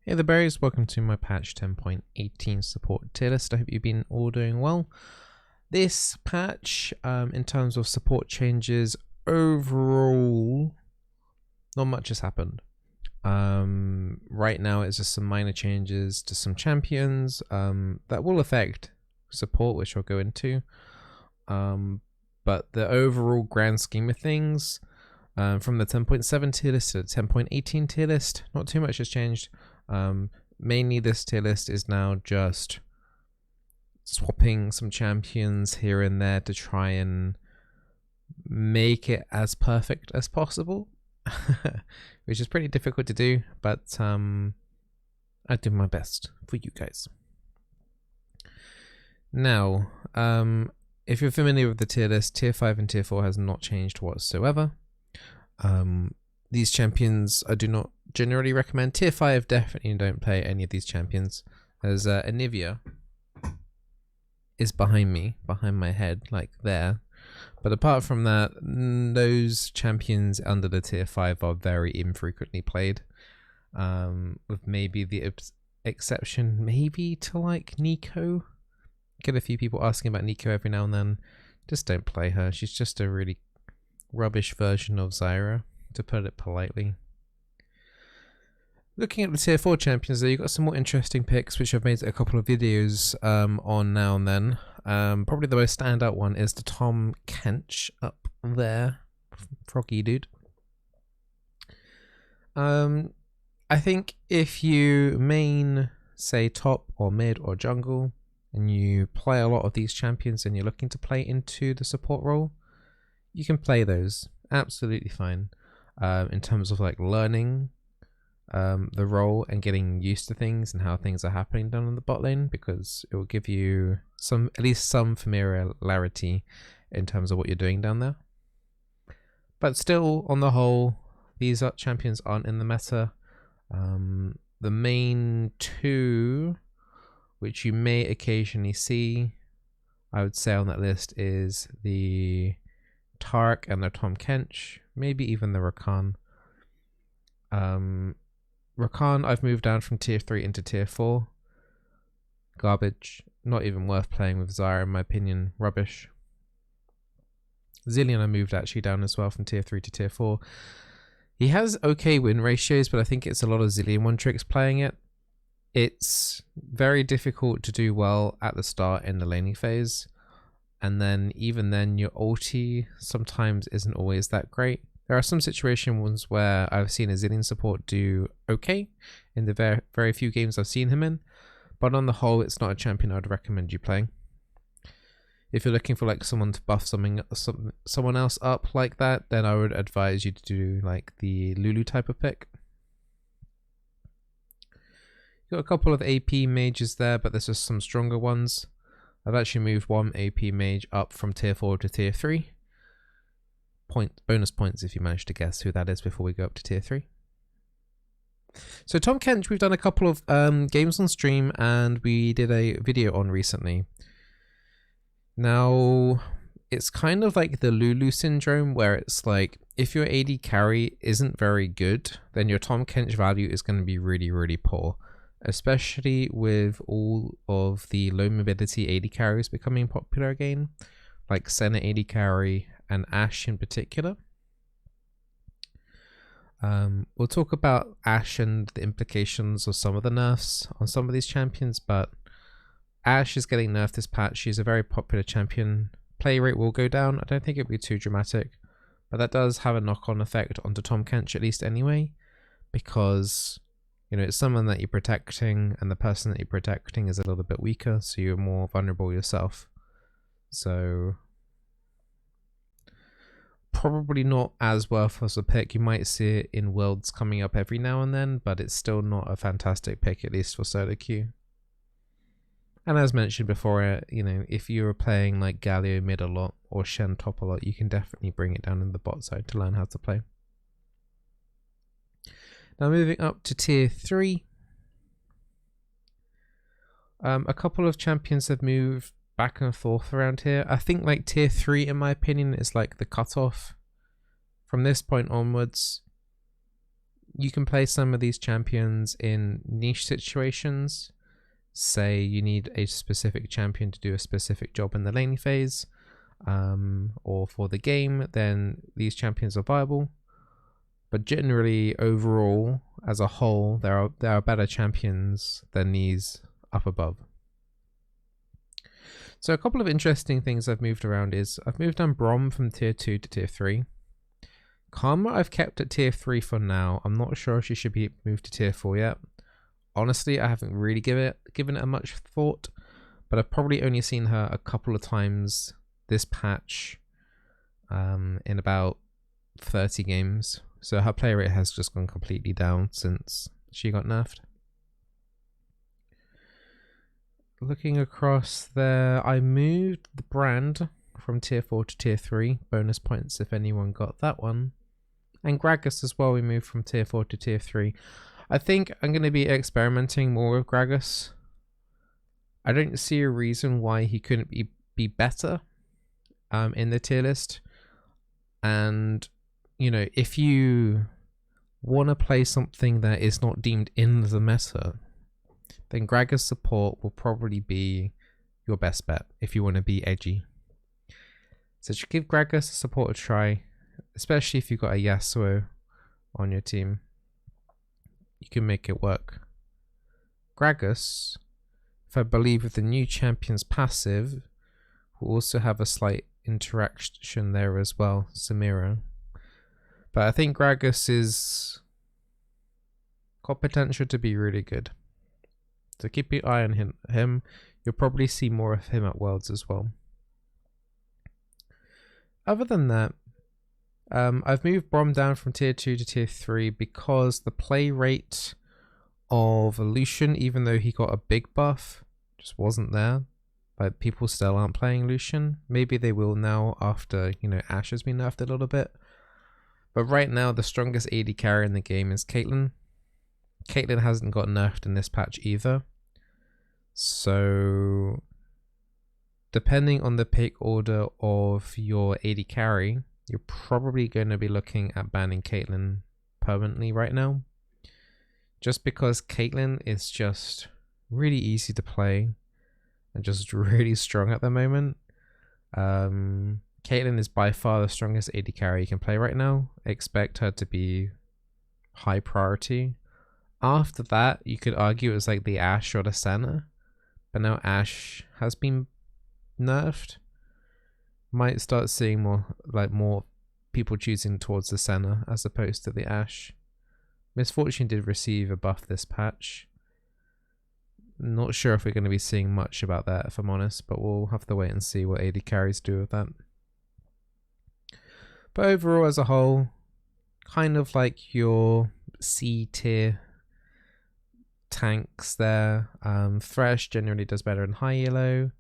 Hey the berries, welcome to my patch 10.18 support tier list. I hope you've been all doing well. This patch, in terms of support changes, overall, not much has happened. Right now it's just some minor changes to some champions that will affect support, which I'll go into. But the overall grand scheme of things, from the 10.7 tier list to the 10.18 tier list, not too much has changed. Mainly this tier list is now just swapping some champions here and there to try and make it as perfect as possible, which is pretty difficult to do, but I do my best for you guys. Now, if you're familiar with the tier list, tier 5 and tier 4 has not changed whatsoever. These champions I do not generally recommend. Tier 5 definitely don't play any of these champions, as Anivia is behind me, behind my head, like there. But apart from that, those champions under the tier 5 are very infrequently played, with maybe the exception maybe to like Nico. Get a few people asking about Nico every now and then. Just don't play her. She's just a really rubbish version of Zyra, to put it politely. Looking at the tier 4 champions though, you've got some more interesting picks which I've made a couple of videos on now and then. Probably the most standout one is the Tom Kench up there. Froggy dude. I think if you main, say, top or mid or jungle, and you play a lot of these champions and you're looking to play into the support role, you can play those absolutely fine. In terms of like learning the role and getting used to things and how things are happening down in the bot lane, because it will give you at least some familiarity in terms of what you're doing down there. But still, on the whole, these champions aren't in the meta. The main two which you may occasionally see, I would say, on that list is the Tark and the Tom Kench, maybe even the Rakan. Rakan I've moved down from tier 3 into tier 4. Garbage. Not even worth playing with Zyra in my opinion. Rubbish. Zilean I moved actually down as well from tier 3 to tier 4. He has okay win ratios, but I think it's a lot of Zilean one tricks playing it. It's very difficult to do well at the start in the laning phase. And then even then your ulti sometimes isn't always that great. There are some situations where I've seen a Zilean support do okay in the very few games I've seen him in, but on the whole it's not a champion I'd recommend you playing. If you're looking for like someone to buff someone else up like that, then I would advise you to do like the Lulu type of pick. You've got a couple of AP mages there, but there's just some stronger ones. I've actually moved one AP mage up from tier 4 to tier 3. Bonus points if you manage to guess who that is before we go up to tier 3. So Tom Kench, we've done a couple of games on stream and we did a video on recently. Now, it's kind of like the Lulu syndrome, where it's like if your AD carry isn't very good, then your Tom Kench value is going to be really, really poor. Especially with all of the low mobility AD carries becoming popular again, like Senna AD carry and Ashe in particular. We'll talk about Ashe and the implications of some of the nerfs on some of these champions, but Ashe is getting nerfed this patch. She's a very popular champion. Play rate will go down. I don't think it'll be too dramatic, but that does have a knock-on effect onto Tom Kench at least anyway, because you know, it's someone that you're protecting and the person that you're protecting is a little bit weaker, so you're more vulnerable yourself. So probably not as worth as a pick. You might see it in worlds coming up every now and then, but it's still not a fantastic pick, at least for solo queue. And as mentioned before, you know, if you're playing like Galio mid a lot or Shen top a lot, you can definitely bring it down in the bot side to learn how to play. Now moving up to tier 3. A couple of champions have moved back and forth around here. I think like tier 3 in my opinion is like the cutoff. From this point onwards, you can play some of these champions in niche situations. Say you need a specific champion to do a specific job in the laning phase, or for the game, then these champions are viable. But generally, overall, as a whole, there are better champions than these up above. So a couple of interesting things I've moved around is I've moved on Brom from tier 2 to tier 3. Karma I've kept at tier 3 for now. I'm not sure if she should be moved to tier 4 yet. Honestly, I haven't really given it a much thought, but I've probably only seen her a couple of times this patch, in about 30 games. So her play rate has just gone completely down since she got nerfed. Looking across there, I moved the brand from tier 4 to tier 3. Bonus points if anyone got that one. And Gragas as well, we moved from tier 4 to tier 3. I think I'm going to be experimenting more with Gragas. I don't see a reason why he couldn't be better in the tier list. And, you know, if you want to play something that is not deemed in the meta, then Gragas Support will probably be your best bet if you want to be edgy. So just give Gragas Support a try, especially if you've got a Yasuo on your team. You can make it work. Gragas, if I believe with the new champion's passive, will also have a slight interaction there as well, Samira. But I think Gragas is got potential to be really good. So keep your eye on him. You'll probably see more of him at Worlds as well. Other than that, I've moved Brom down from tier 2 to tier 3 because the play rate of Lucian, even though he got a big buff, just wasn't there. Like, people still aren't playing Lucian. Maybe they will now after, you know, Ashe has been nerfed a little bit. But right now, the strongest AD carry in the game is Caitlyn. Caitlyn hasn't got nerfed in this patch either. So, depending on the pick order of your AD carry, you're probably going to be looking at banning Caitlyn permanently right now. Just because Caitlyn is just really easy to play and just really strong at the moment. Caitlyn is by far the strongest AD carry you can play right now. Expect her to be high priority. After that, you could argue it was like the Ashe or the Senna. But now Ashe has been nerfed. Might start seeing more people choosing towards the Senna as opposed to the Ashe. Misfortune did receive a buff this patch. Not sure if we're going to be seeing much about that, if I'm honest, but we'll have to wait and see what AD carries do with that. But overall, as a whole, kind of like your C tier tanks there. Thresh generally does better in high elo.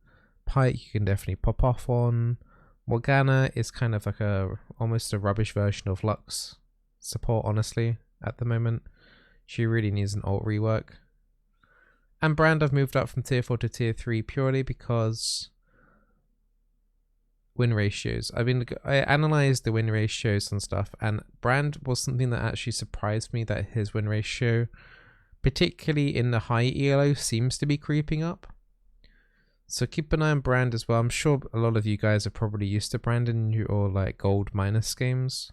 Pike you can definitely pop off on. Morgana is kind of like almost a rubbish version of Lux support, honestly, at the moment. She really needs an ult rework. And Brand I've moved up from tier 4 to tier 3 purely because win ratios. I analyzed the win ratios and stuff, and Brand was something that actually surprised me that his win ratio, particularly in the high elo, seems to be creeping up. So keep an eye on Brand as well. I'm sure a lot of you guys are probably used to Brand in your like gold minus games.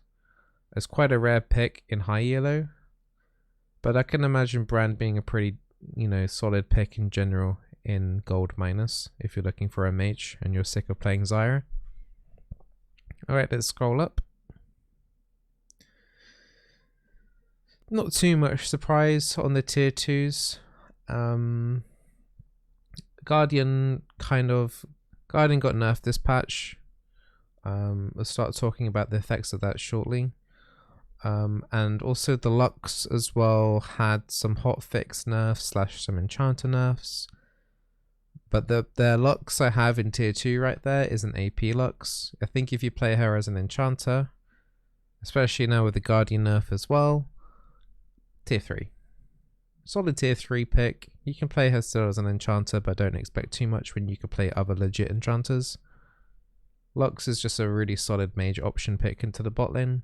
It's quite a rare pick in high elo, but I can imagine Brand being a pretty, you know, solid pick in general in gold minus if you're looking for a mage and you're sick of playing Zyra. Alright, let's scroll up. Not too much surprise on the tier 2s. Guardian got nerfed this patch. We'll start talking about the effects of that shortly. And also the Lux as well had some hotfix nerfs / some enchanter nerfs. But the Lux I have in tier 2 right there is an AP Lux. I think if you play her as an enchanter, especially now with the Guardian nerf as well, tier 3. Solid tier 3 pick. You can play her still as an enchanter, but don't expect too much when you can play other legit enchanters. Lux is just a really solid mage option pick into the bot lane.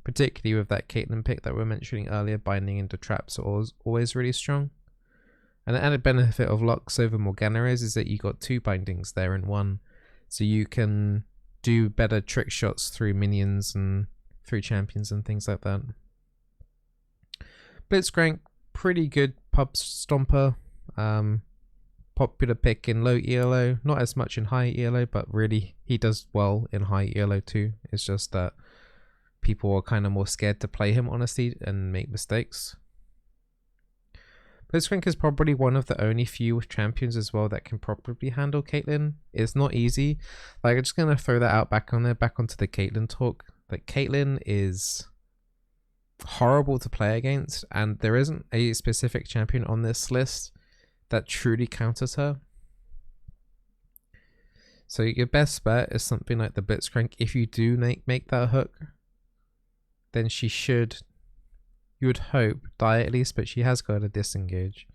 particularly with that Caitlyn pick that we were mentioning earlier. Binding into traps are always really strong. And the added benefit of Lux over Morgana is that you got 2 bindings there in one, so you can do better trick shots through minions and through champions and things like that. Blitzcrank, pretty good pub stomper. Popular pick in low ELO, not as much in high ELO, but really he does well in high ELO too. It's just that people are kind of more scared to play him, honestly, and make mistakes. Blitzcrank is probably one of the only few champions as well that can properly handle Caitlyn. It's not easy. Like, I'm just gonna throw that out back onto the Caitlyn talk. Like, Caitlyn is horrible to play against, and there isn't a specific champion on this list that truly counters her. So your best bet is something like the Blitzcrank. If you do make that hook, then she should, you would hope, die at least, but she has got a disengage.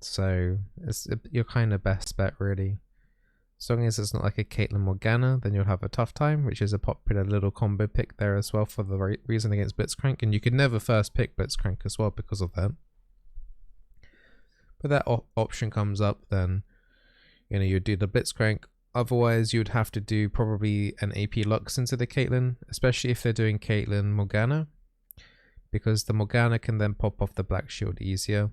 So it's your kind of best bet, really. As long as it's not like a Caitlyn Morgana, then you'll have a tough time, which is a popular little combo pick there as well for the reason against Blitzcrank. And you could never first pick Blitzcrank as well because of that. But that option comes up, then you do the Blitzcrank. Otherwise, you'd have to do probably an AP Lux into the Caitlyn, especially if they're doing Caitlyn Morgana, because the Morgana can then pop off the Black Shield easier.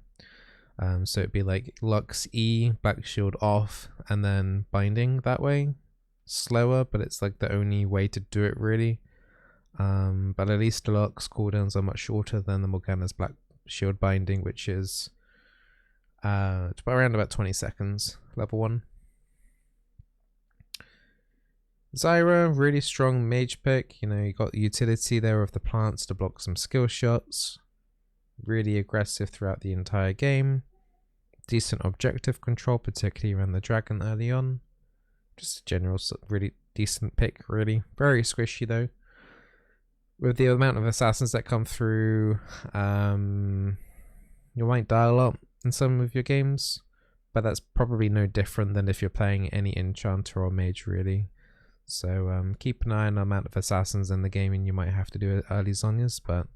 So it'd be like Lux E, Black Shield off, and then binding that way. Slower, but it's like the only way to do it, really. But at least the Lux cooldowns are much shorter than the Morgana's Black Shield binding, which is around about 20 seconds, level 1. Zyra, really strong mage pick. You got the utility there of the plants to block some skill shots. Really aggressive throughout the entire game. Decent objective control, particularly around the dragon early on. Just a general really decent pick, really. Very squishy though. With the amount of assassins that come through, you might die a lot in some of your games, but that's probably no different than if you're playing any enchanter or mage, really. So keep an eye on the amount of assassins in the game, and you might have to do early Zhonya's, but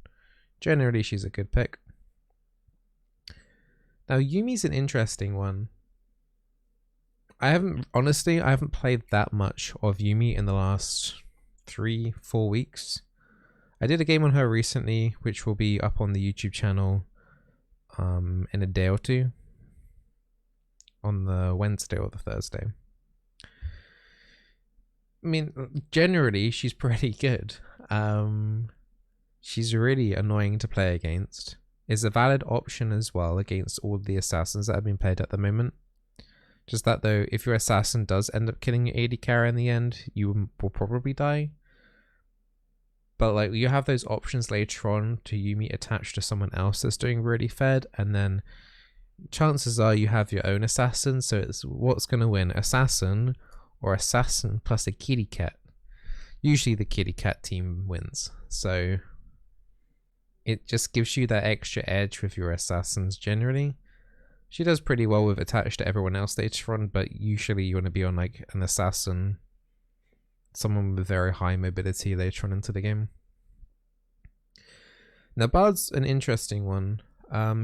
generally she's a good pick. Now Yuumi's an interesting one. I haven't played that much of Yuumi in the last 3-4 weeks. I did a game on her recently, which will be up on the YouTube channel in a day or two, on the Wednesday or the Thursday. I mean, generally she's pretty good. She's really annoying to play against. Is a valid option as well against all the assassins that have been played at the moment. Just that though, if your assassin does end up killing your AD carry in the end, you will probably die. But like, you have those options later on to Yuumi attached to someone else that's doing really fed, and then chances are you have your own assassin, so it's what's going to win, assassin or assassin plus a kitty cat. Usually the kitty cat team wins, so it just gives you that extra edge with your assassins generally. She does pretty well with attached to everyone else later on, but usually you want to be on like an assassin, someone with very high mobility later on into the game. Now Bard's an interesting one.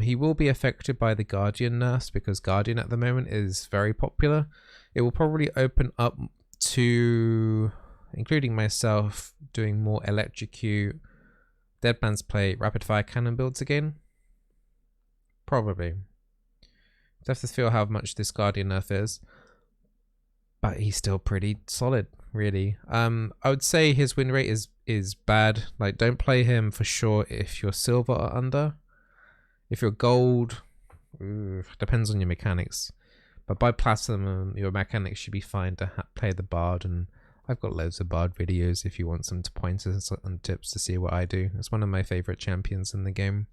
He will be affected by the Guardian nerfs because Guardian at the moment is very popular. It will probably open up to, including myself, doing more electrocute, Dead Man's Play, rapid fire cannon builds again. Probably. I have to feel how much this Guardian nerf is, but he's still pretty solid, really. I would say his win rate is bad. Like, don't play him for sure if you're silver or under. If you're gold, depends on your mechanics. But by platinum, your mechanics should be fine to play the Bard, and I've got loads of Bard videos if you want some pointers and tips to see what I do. It's one of my favorite champions in the game.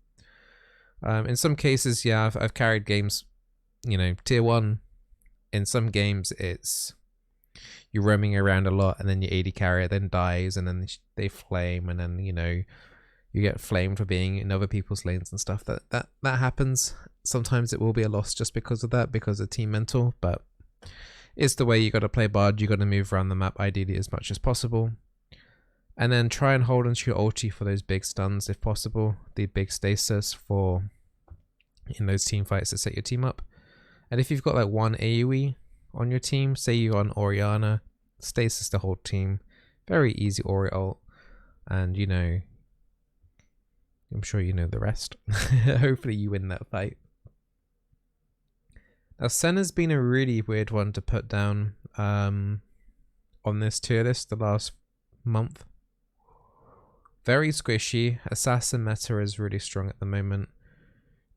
In some cases, yeah, I've carried games, tier 1. In some games, it's you're roaming around a lot, and then your AD carrier then dies, and then they flame, and then you get flamed for being in other people's lanes and stuff. That happens. Sometimes it will be a loss just because of that, because of team mental, but it's the way you got to play Bard. You got to move around the map ideally as much as possible. And then try and hold onto your ulti for those big stuns if possible. The big stasis for in those team fights to set your team up. And if you've got like one AoE on your team, say you're on Orianna, stasis the whole team. Very easy Ori ult. And you know, I'm sure you know the rest. Hopefully you win that fight. Now Senna's been a really weird one to put down on this tier list the last month. Very squishy. Assassin meta is really strong at the moment.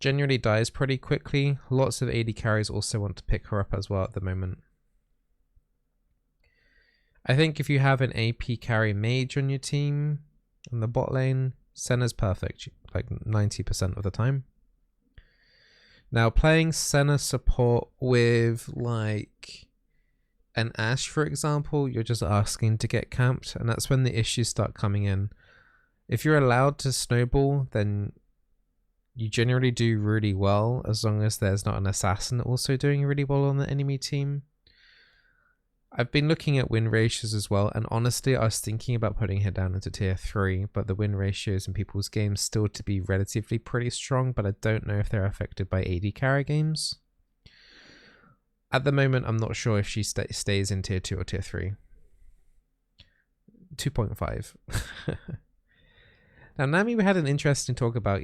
Generally dies pretty quickly. Lots of AD carries also want to pick her up as well at the moment. I think if you have an AP carry mage on your team in the bot lane, Senna's perfect, like 90% of the time. Now playing Senna support with like an Ashe, for example, you're just asking to get camped, and that's when the issues start coming in. If you're allowed to snowball, then you generally do really well, as long as there's not an assassin also doing really well on the enemy team. I've been looking at win ratios as well, and honestly I was thinking about putting her down into tier 3, but the win ratios in people's games still to be relatively pretty strong, but I don't know if they're affected by AD carry games. At the moment I'm not sure if she stays in tier 2 or tier 3. 2.5. Now Nami we had an interesting talk about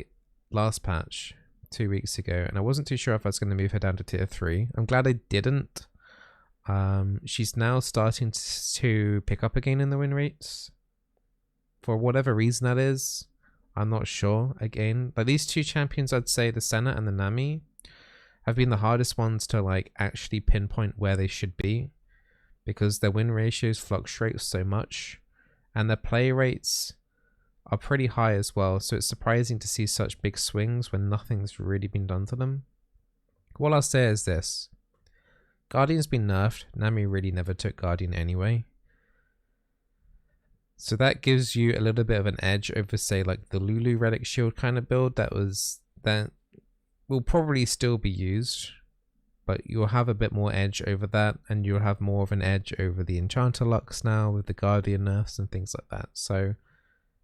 last patch 2 weeks ago, and I wasn't too sure if I was going to move her down to tier 3. I'm glad I didn't. She's now starting to pick up again in the win rates. For whatever reason that is, I'm not sure. Again, but these two champions, I'd say the Senna and the Nami, have been the hardest ones to like actually pinpoint where they should be, because their win ratios fluctuate so much and their play rates are pretty high as well, so it's surprising to see such big swings when nothing's really been done to them. What I'll say is this: Guardian's been nerfed. Nami really never took Guardian anyway, so that gives you a little bit of an edge over, say, like the Lulu Relic Shield kind of build that will probably still be used, but you'll have a bit more edge over that, and you'll have more of an edge over the Enchanter Lux now with the Guardian nerfs and things like that. So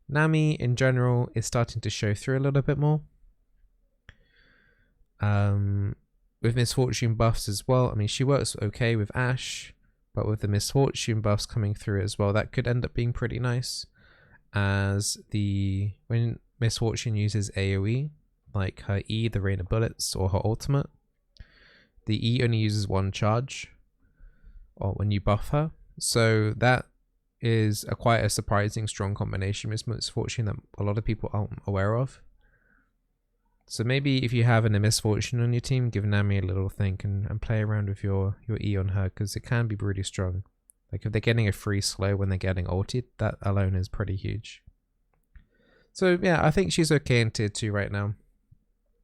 Nami in general is starting to show through a little bit more. With Misfortune buffs as well, I mean, she works okay with Ashe, but with the Misfortune buffs coming through as well, that could end up being pretty nice, as when Misfortune uses AoE, like her E, the Rain of Bullets, or her ultimate, the E only uses one charge or when you buff her, so that is quite a surprising strong combination with Misfortune that a lot of people aren't aware of. So maybe if you have a Misfortune on your team, give Nami a little think and play around with your E on her, because it can be really strong. Like if they're getting a free slow when they're getting ulted, that alone is pretty huge. So yeah, I think she's okay in tier 2 right now.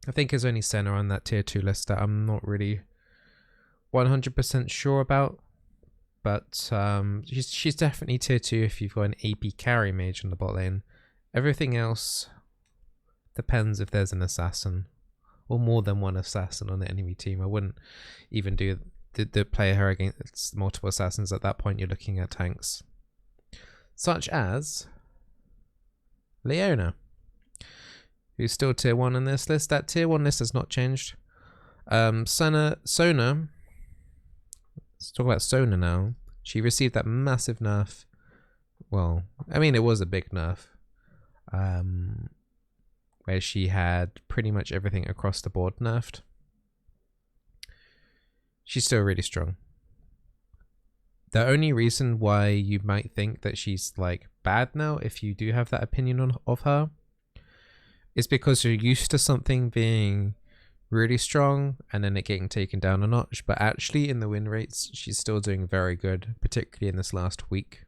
I think there's only Senna on that tier 2 list that I'm not really 100% sure about. But she's definitely tier 2 if you've got an AP carry mage in the bot lane. Everything else depends if there's an assassin or more than one assassin on the enemy team. I wouldn't even do the play her against multiple assassins. At that point you're looking at tanks such as Leona, who's still tier 1 on this list. That tier 1 list has not changed. Sona, let's talk about Sona now. She received that massive nerf. Well, I mean, it was a big nerf. Where she had pretty much everything across the board nerfed. She's still really strong. The only reason why you might think that she's like bad now, if you do have that opinion of her, is because you're used to something being really strong and then it getting taken down a notch. But actually in the win rates, she's still doing very good, particularly in this last week.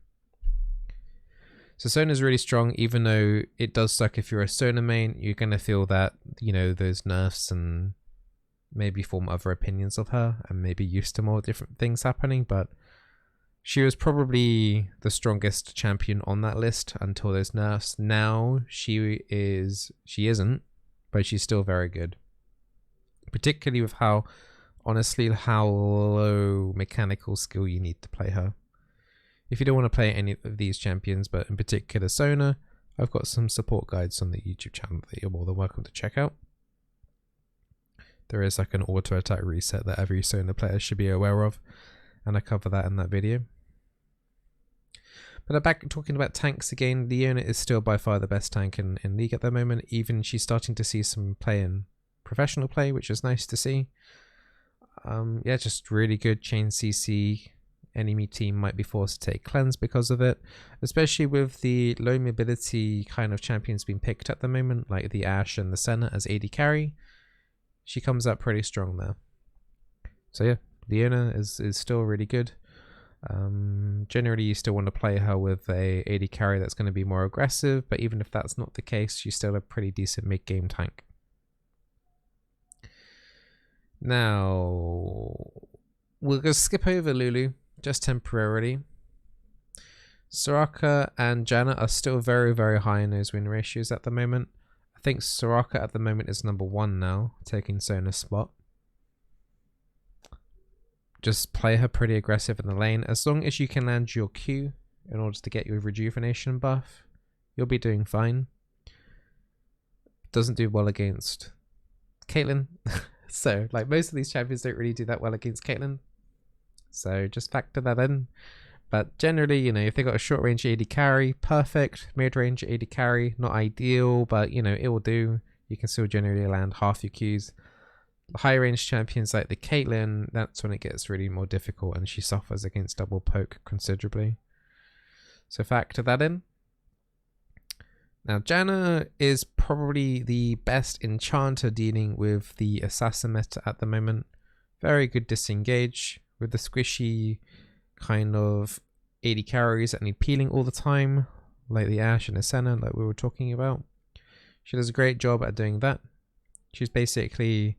So Sona's really strong, even though it does suck if you're a Sona main. You're going to feel that, you know, those nerfs and maybe form other opinions of her and maybe used to more different things happening. But she was probably the strongest champion on that list until those nerfs. Now she isn't, but she's still very good. Particularly with how low mechanical skill you need to play her. If you don't want to play any of these champions, but in particular Sona, I've got some support guides on the YouTube channel that you're more than welcome to check out. There is like an auto attack reset that every Sona player should be aware of, and I cover that in that video. But back talking about tanks again, Leona is still by far the best tank in League at the moment. Even she's starting to see some play in professional play, which is nice to see. Yeah, just really good chain CC. Enemy team might be forced to take cleanse because of it, especially with the low mobility kind of champions being picked at the moment, like the Ashe and the Senna as AD carry. She comes up pretty strong there. So yeah, Leona is still really good. Generally you still want to play her with a AD carry that's going to be more aggressive, but even if that's not the case, she's still a pretty decent mid-game tank. Now we'll just skip over Lulu just temporarily. Soraka and Janna are still very, very high in those win ratios at the moment. I think Soraka at the moment is number 1 now, taking Sona's spot. Just play her pretty aggressive in the lane. As long as you can land your Q in order to get your rejuvenation buff, you'll be doing fine. Doesn't do well against Caitlyn. So, like, most of these champions don't really do that well against Caitlyn. So, just factor that in. But generally, you know, if they got a short range AD carry, perfect. Mid range AD carry, not ideal, but, you know, it will do. You can still generally land half your Qs. High range champions like the Caitlyn, that's when it gets really more difficult and she suffers against double poke considerably. So factor that in. Now Janna is probably the best enchanter dealing with the assassin meta at the moment. Very good disengage with the squishy kind of AD carries that need peeling all the time, like the Ashe and the Senna like we were talking about. She does a great job at doing that. She's basically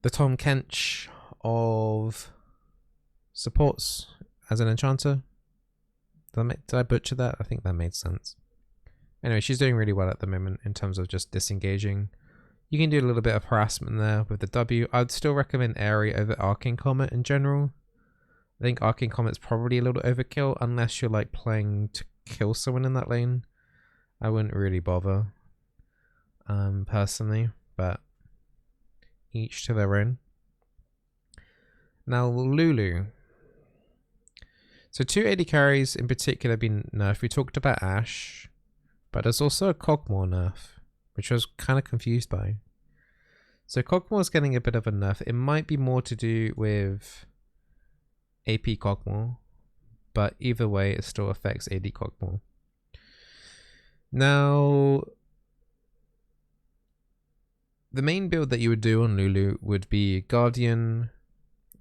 the Tom Kench of supports as an enchanter. Did I butcher that? I think that made sense. Anyway, she's doing really well at the moment in terms of just disengaging. You can do a little bit of harassment there with the W. I'd still recommend Airy over Arcane Comet in general. I think Arcane Comet's probably a little overkill unless you're like playing to kill someone in that lane. I wouldn't really bother personally, but each to their own. Now Lulu. So 2 AD carries in particular have been nerfed. We talked about Ashe, but there's also a Cogmore nerf, which I was kind of confused by. So Cogmore's getting a bit of a nerf. It might be more to do with AP Cogmore, but either way it still affects AD Cogmore. Now the main build that you would do on Lulu would be Guardian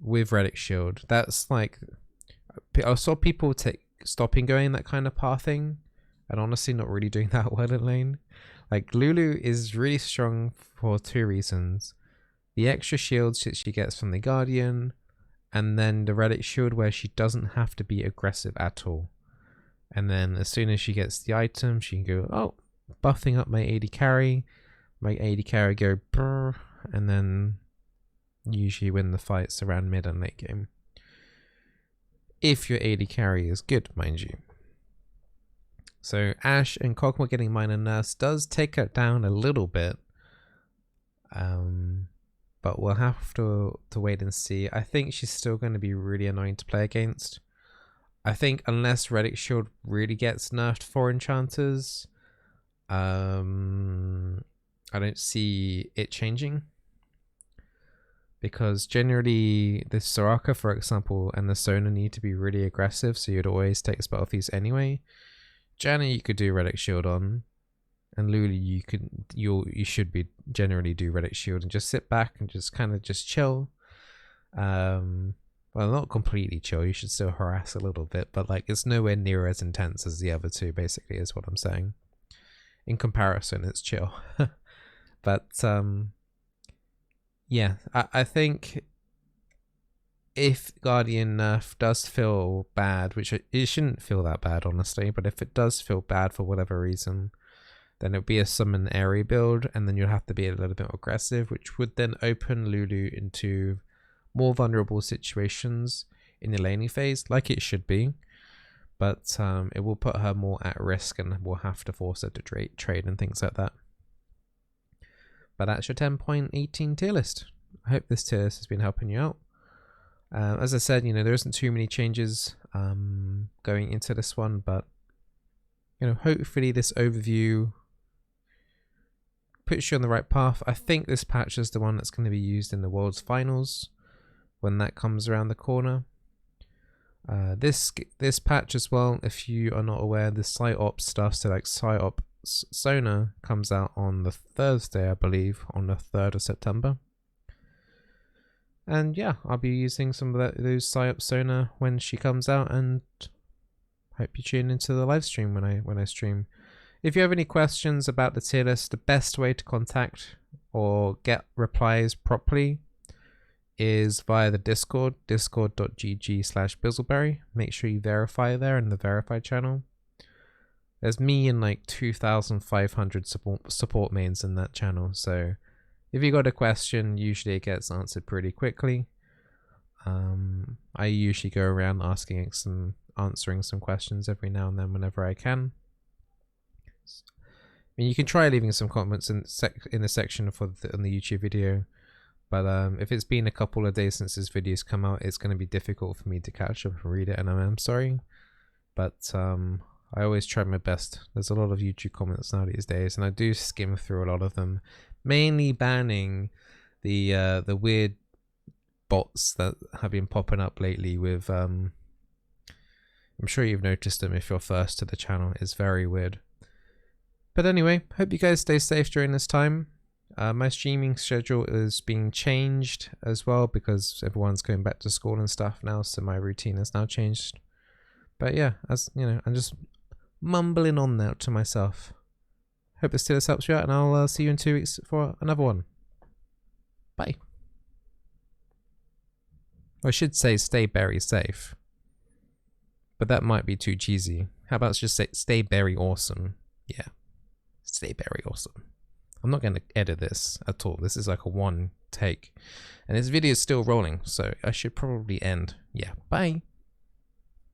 with Relic Shield. That's like, I saw people stopping going that kind of pathing and honestly not really doing that well in lane. Like Lulu is really strong for 2 reasons. The extra shields that she gets from the Guardian, and then the Relic Shield where she doesn't have to be aggressive at all. And then as soon as she gets the item, she can go, oh, buffing up my AD carry. My AD carry go brr, and then usually win the fights around mid and late game. If your AD carry is good, mind you. So Ashe and Cogmore getting minor nerfs does take it down a little bit. But we'll have to wait and see. I think she's still going to be really annoying to play against. I think unless Relic Shield really gets nerfed for enchanters, I don't see it changing, because generally the Soraka, for example, and the Sona need to be really aggressive, so you'd always take spell thieves anyway. Janna you could do Relic Shield on, and Lulu you should be generally do Relic Shield and just sit back and just kind of just chill. Well, not completely chill, you should still harass a little bit, but like it's nowhere near as intense as the other two, basically, is what I'm saying. In comparison, it's chill. But yeah, I think if Guardian nerf does feel bad, which it shouldn't feel that bad honestly, but if it does feel bad for whatever reason, then it'll be a summon Airy build, and then you'll have to be a little bit more aggressive, which would then open Lulu into more vulnerable situations in the laning phase, like it should be. but it will put her more at risk and we'll have to force her to trade and things like that. But that's your 10.18 tier list. I hope this tier list has been helping you out. As I said, there isn't too many changes going into this one, but hopefully this overview puts you on the right path. I think this patch is the one that's going to be used in the World's Finals when that comes around the corner. This patch as well, if you are not aware, the PsyOps stuff, so like PsyOps Sona comes out on the Thursday, I believe, on the 3rd of September. And yeah, I'll be using some of those PsyOps Sona when she comes out, and hope you tune into the live stream when I stream. If you have any questions about the tier list, the best way to contact or get replies properly is via the Discord, discord.gg/Bizzleberry. Make sure you verify there in the verified channel. There's me and like 2,500 support mains in that channel, so if you got a question, usually it gets answered pretty quickly. I usually go around answering some questions every now and then whenever I can. I mean, you can try leaving some comments in the section on the YouTube video, but if it's been a couple of days since this video's come out, it's going to be difficult for me to catch up and read it, and I'm sorry, but I always try my best. There's a lot of YouTube comments now these days, and I do skim through a lot of them, mainly banning the weird bots that have been popping up lately with I'm sure you've noticed them if you're first to the channel. It's very weird. But anyway, hope you guys stay safe during this time. My streaming schedule is being changed as well because everyone's going back to school and stuff now, so my routine has now changed. But yeah, as you know, I'm just mumbling on now to myself. Hope this still helps you out, and I'll see you in 2 weeks for another one. Bye. I should say stay berry safe, but that might be too cheesy. How about just say stay berry awesome? Yeah, stay berry awesome. I'm not going to edit this at all. This is like a one take, and this video is still rolling, so I should probably end. Yeah, bye.